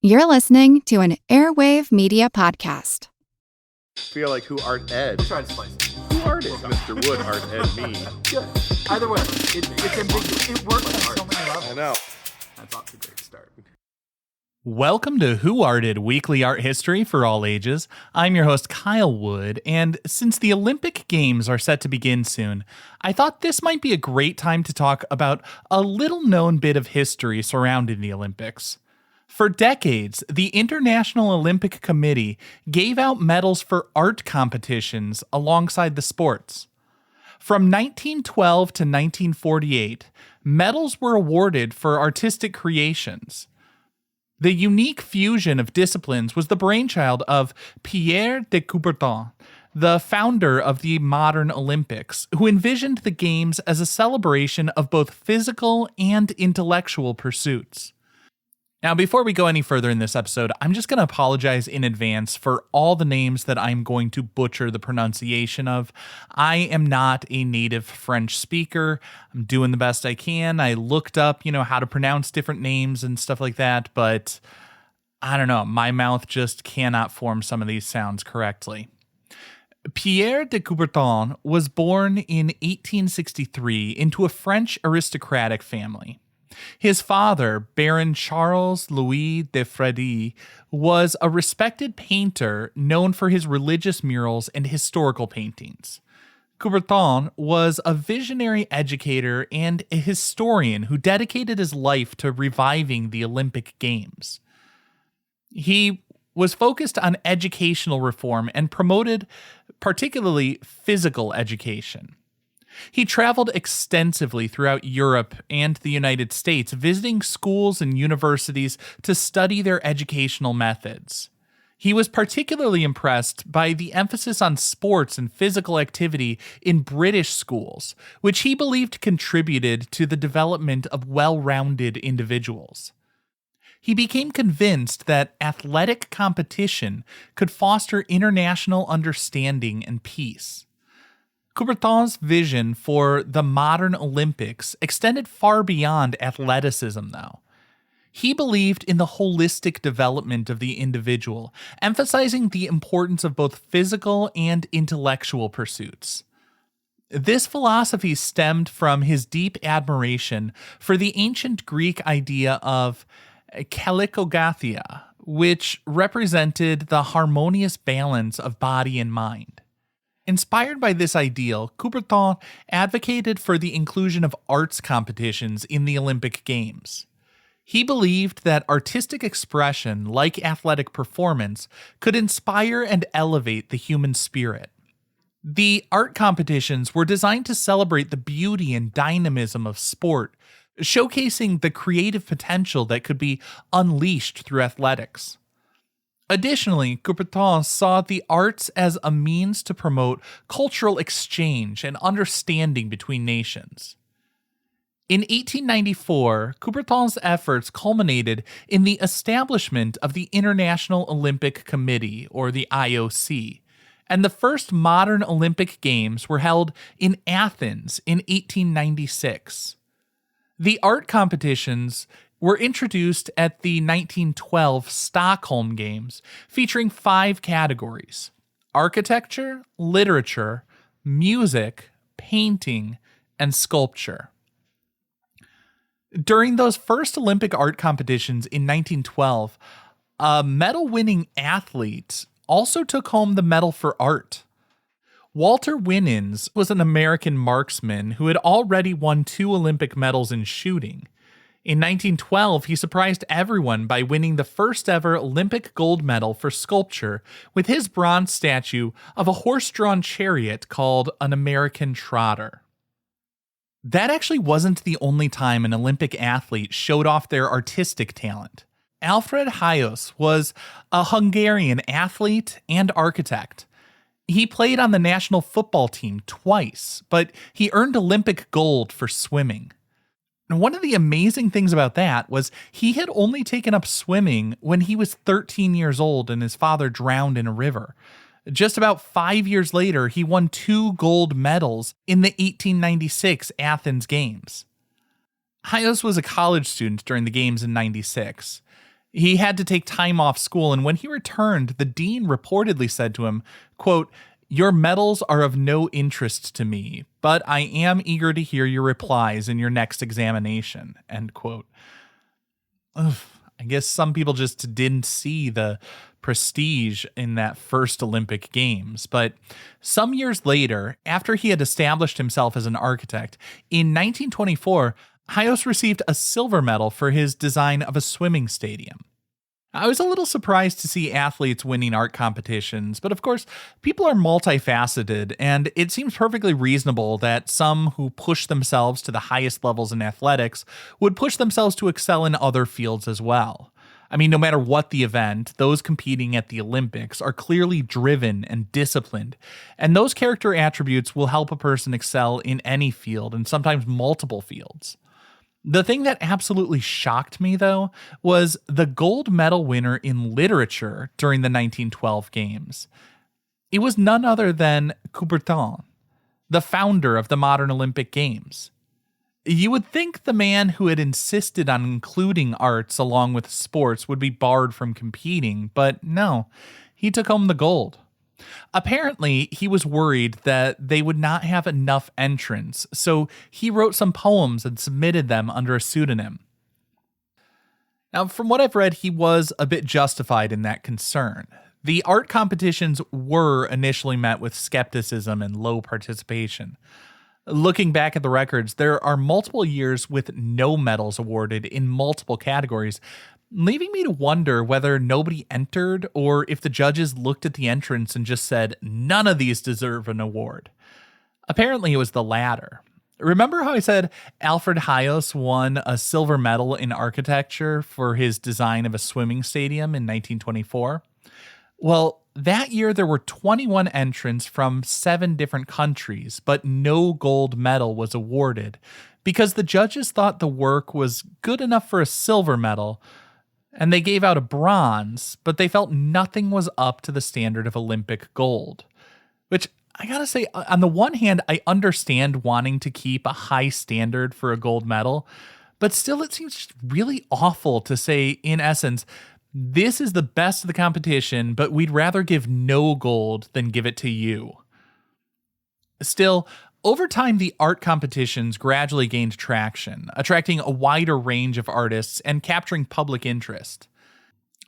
You're listening to an Airwave Media Podcast. Feel like who art Ed? Try to slice it. Who art is Mr. Wood art Ed me? Good. Either way, it's ambiguous. It works on so many levels. I know. That's off to a great start. Welcome to Who Arted Weekly Art History for all ages. I'm your host, Kyle Wood, and since the Olympic Games are set to begin soon, I thought this might be a great time to talk about a little-known bit of history surrounding the Olympics. For decades, the International Olympic Committee gave out medals for art competitions alongside the sports. From 1912 to 1948, medals were awarded for artistic creations. The unique fusion of disciplines was the brainchild of Pierre de Coubertin, the founder of the modern Olympics, who envisioned the Games as a celebration of both physical and intellectual pursuits. Now, before we go any further in this episode, I'm just going to apologize in advance for all the names that I'm going to butcher the pronunciation of. I am not a native French speaker. I'm doing the best I can. I looked up, how to pronounce different names and stuff like that, but I don't know. My mouth just cannot form some of these sounds correctly. Pierre de Coubertin was born in 1863 into a French aristocratic family. His father, Baron Charles Louis de Frédy, was a respected painter known for his religious murals and historical paintings. Coubertin was a visionary educator and a historian who dedicated his life to reviving the Olympic Games. He was focused on educational reform and promoted particularly physical education. He traveled extensively throughout Europe and the United States, visiting schools and universities to study their educational methods. He was particularly impressed by the emphasis on sports and physical activity in British schools, which he believed contributed to the development of well-rounded individuals. He became convinced that athletic competition could foster international understanding and peace. Coubertin's vision for the modern Olympics extended far beyond athleticism, though. He believed in the holistic development of the individual, emphasizing the importance of both physical and intellectual pursuits. This philosophy stemmed from his deep admiration for the ancient Greek idea of kalokagathia, which represented the harmonious balance of body and mind. Inspired by this ideal, Coubertin advocated for the inclusion of arts competitions in the Olympic Games. He believed that artistic expression, like athletic performance, could inspire and elevate the human spirit. The art competitions were designed to celebrate the beauty and dynamism of sport, showcasing the creative potential that could be unleashed through athletics. Additionally, Coubertin saw the arts as a means to promote cultural exchange and understanding between nations. In 1894, Coubertin's efforts culminated in the establishment of the International Olympic Committee, or the IOC, and the first modern Olympic Games were held in Athens in 1896. The art competitions were introduced at the 1912 Stockholm Games, featuring 5 categories: architecture, literature, music, painting, and sculpture. During those first Olympic art competitions in 1912, a medal-winning athlete also took home the medal for art. Walter Winans was an American marksman who had already won 2 Olympic medals in shooting. In 1912, he surprised everyone by winning the first ever Olympic gold medal for sculpture with his bronze statue of a horse-drawn chariot called an American Trotter. That actually wasn't the only time an Olympic athlete showed off their artistic talent. Alfred Hájos was a Hungarian athlete and architect. He played on the national football team twice, but he earned Olympic gold for swimming. And one of the amazing things about that was he had only taken up swimming when he was 13 years old and his father drowned in a river. Just about 5 years later, he won 2 gold medals in the 1896 Athens Games. Hájos was a college student during the Games in '96. He had to take time off school, and when he returned, the dean reportedly said to him, quote, "Your medals are of no interest to me, but I am eager to hear your replies in your next examination," end quote. Ugh, I guess some people just didn't see the prestige in that first Olympic Games. But some years later, after he had established himself as an architect, in 1924, Hyos received a silver medal for his design of a swimming stadium. I was a little surprised to see athletes winning art competitions, but of course, people are multifaceted, and it seems perfectly reasonable that some who push themselves to the highest levels in athletics would push themselves to excel in other fields as well. I mean, no matter what the event, those competing at the Olympics are clearly driven and disciplined, and those character attributes will help a person excel in any field and sometimes multiple fields. The thing that absolutely shocked me, though, was the gold medal winner in literature during the 1912 Games. It was none other than Coubertin, the founder of the modern Olympic Games. You would think the man who had insisted on including arts along with sports would be barred from competing, but no, he took home the gold. Apparently, he was worried that they would not have enough entrants, so he wrote some poems and submitted them under a pseudonym. Now, from what I've read, he was a bit justified in that concern. The art competitions were initially met with skepticism and low participation. Looking back at the records, there are multiple years with no medals awarded in multiple categories, leaving me to wonder whether nobody entered or if the judges looked at the entrants and just said, none of these deserve an award. Apparently, it was the latter. Remember how I said Alfred Hyos won a silver medal in architecture for his design of a swimming stadium in 1924? Well, that year there were 21 entrants from 7 different countries, but no gold medal was awarded because the judges thought the work was good enough for a silver medal, and they gave out a bronze, but they felt nothing was up to the standard of Olympic gold. Which, I gotta say, on the one hand, I understand wanting to keep a high standard for a gold medal, but still it seems really awful to say, in essence, this is the best of the competition, but we'd rather give no gold than give it to you. Still, over time, the art competitions gradually gained traction, attracting a wider range of artists and capturing public interest.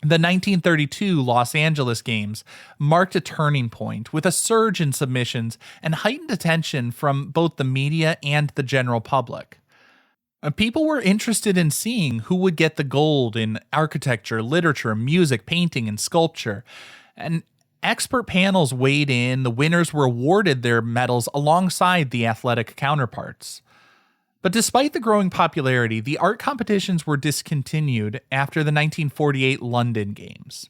The 1932 Los Angeles Games marked a turning point with a surge in submissions and heightened attention from both the media and the general public. People were interested in seeing who would get the gold in architecture, literature, music, painting, and sculpture. And expert panels weighed in, the winners were awarded their medals alongside the athletic counterparts. But despite the growing popularity, the art competitions were discontinued after the 1948 London Games.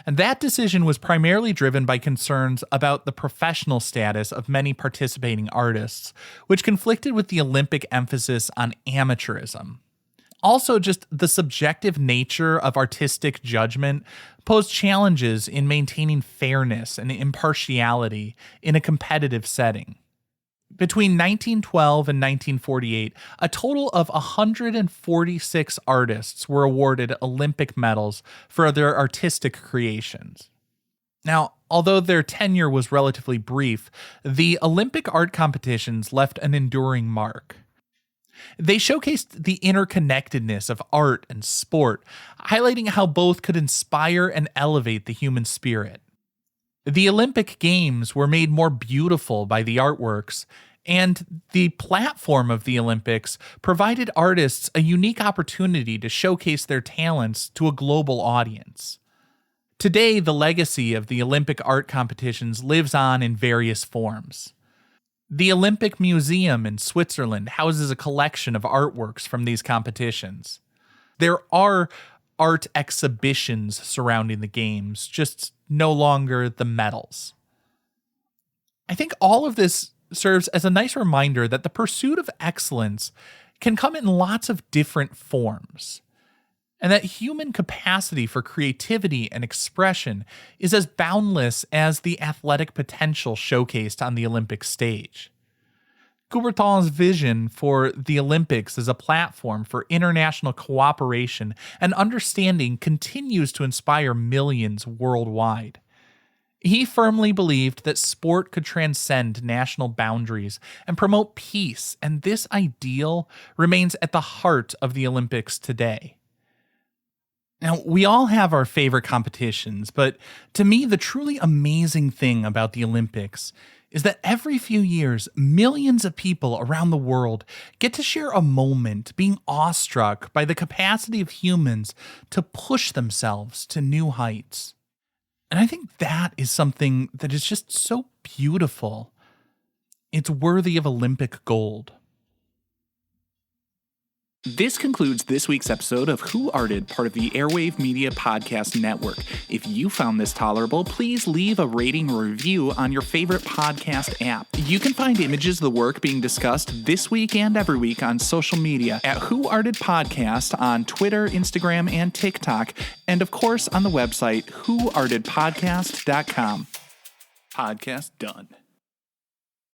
And that decision was primarily driven by concerns about the professional status of many participating artists, which conflicted with the Olympic emphasis on amateurism. Also, just the subjective nature of artistic judgment posed challenges in maintaining fairness and impartiality in a competitive setting. Between 1912 and 1948, a total of 146 artists were awarded Olympic medals for their artistic creations. Now, although their tenure was relatively brief, the Olympic art competitions left an enduring mark. They showcased the interconnectedness of art and sport, highlighting how both could inspire and elevate the human spirit. The Olympic Games were made more beautiful by the artworks, and the platform of the Olympics provided artists a unique opportunity to showcase their talents to a global audience. Today, the legacy of the Olympic art competitions lives on in various forms. The Olympic Museum in Switzerland houses a collection of artworks from these competitions. There are art exhibitions surrounding the games, just no longer the medals. I think all of this serves as a nice reminder that the pursuit of excellence can come in lots of different forms, and that human capacity for creativity and expression is as boundless as the athletic potential showcased on the Olympic stage. Coubertin's vision for the Olympics as a platform for international cooperation and understanding continues to inspire millions worldwide. He firmly believed that sport could transcend national boundaries and promote peace, and this ideal remains at the heart of the Olympics today. Now, we all have our favorite competitions, but to me, the truly amazing thing about the Olympics is that every few years, millions of people around the world get to share a moment being awestruck by the capacity of humans to push themselves to new heights. And I think that is something that is just so beautiful. It's worthy of Olympic gold. This concludes this week's episode of Who Arted, part of the Airwave Media Podcast Network. If you found this tolerable, please leave a rating or review on your favorite podcast app. You can find images of the work being discussed this week and every week on social media at Who Arted Podcast on Twitter, Instagram, and TikTok, and of course on the website whoartedpodcast.com. Podcast done.